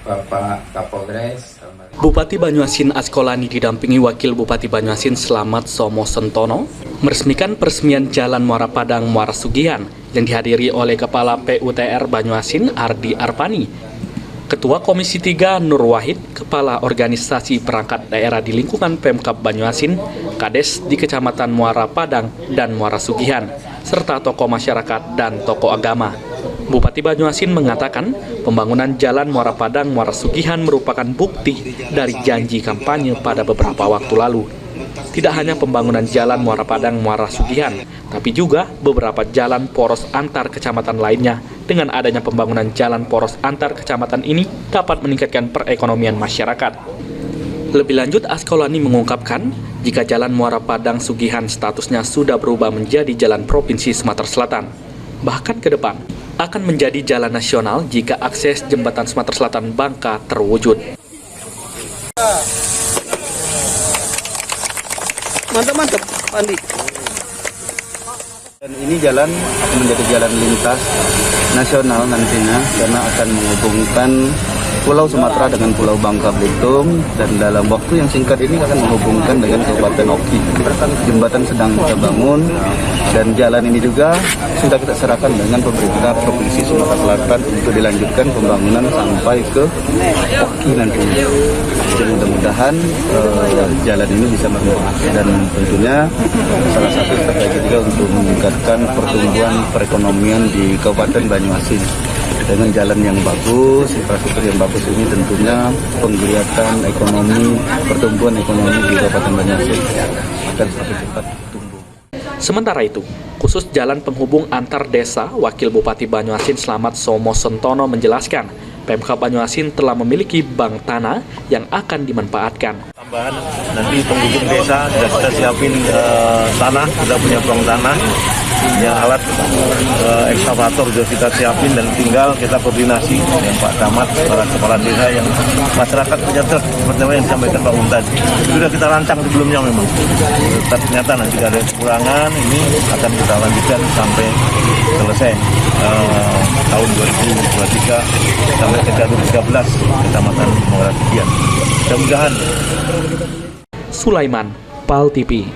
Bapak Kapolres. Bupati Banyuasin Askolani didampingi Wakil Bupati Banyuasin Slamet Somo Sentono meresmikan peresmian Jalan Muara Padang Muara Sugihan yang dihadiri oleh Kepala PUTR Banyuasin Ardi Arpani, Ketua Komisi 3 Nur Wahid, Kepala Organisasi Perangkat Daerah di lingkungan Pemkab Banyuasin, Kades di Kecamatan Muara Padang dan Muara Sugihan, serta tokoh masyarakat dan tokoh agama. Bupati Banyuasin mengatakan pembangunan Jalan Muara Padang Muara Sugihan merupakan bukti dari janji kampanye pada beberapa waktu lalu. Tidak hanya pembangunan Jalan Muara Padang Muara Sugihan, tapi juga beberapa jalan poros antar kecamatan lainnya. Dengan adanya pembangunan jalan poros antar kecamatan ini dapat meningkatkan perekonomian masyarakat. Lebih lanjut, Askolani mengungkapkan jika Jalan Muara Padang Sugihan statusnya sudah berubah menjadi jalan Provinsi Sumatera Selatan. Bahkan ke depan akan menjadi jalan nasional jika akses jembatan Sumatera Selatan Bangka terwujud. Mantap, Andi. Dan ini jalan akan menjadi jalan lintas nasional nantinya karena akan menghubungkan Pulau Sumatera dengan Pulau Bangka Belitung, dan dalam waktu yang singkat ini akan menghubungkan dengan Kabupaten Oki. Jembatan sedang kita bangun dan jalan ini juga sudah kita serahkan dengan pemerintah Provinsi Sumatera Selatan untuk dilanjutkan pembangunan sampai ke Oki nantinya. Jadi mudah-mudahan jalan ini bisa bermanfaat, dan tentunya salah satu strategi juga untuk meningkatkan pertumbuhan perekonomian di Kabupaten Banyuasin. Dengan jalan yang bagus, infrastruktur yang bagus ini tentunya penggeliatan ekonomi, pertumbuhan ekonomi di Kabupaten Banyuasin akan semakin cepat tumbuh. Sementara itu, khusus jalan penghubung antar desa, Wakil Bupati Banyuasin Slamet Somo Sentono menjelaskan, Pemkab Banyuasin telah memiliki bank tanah yang akan dimanfaatkan. Tambahan nanti penghubung desa sudah kita siapin tanah, sudah punya bank tanah. Yang alat ekskavator sudah kita siapin dan tinggal kita koordinasi dengan Pak Camat, para kepala desa yang masyarakat punya truk seperti yang disampaikan Pak Untan. Sudah kita rancang sebelumnya memang. Ternyata nanti ada kekurangan, ini akan kita lanjutkan sampai selesai tahun 2023 sampai ke jalur 13 Kecamatan Muara Sugihan. Mudah-mudahan. Sulaiman, PAL TV.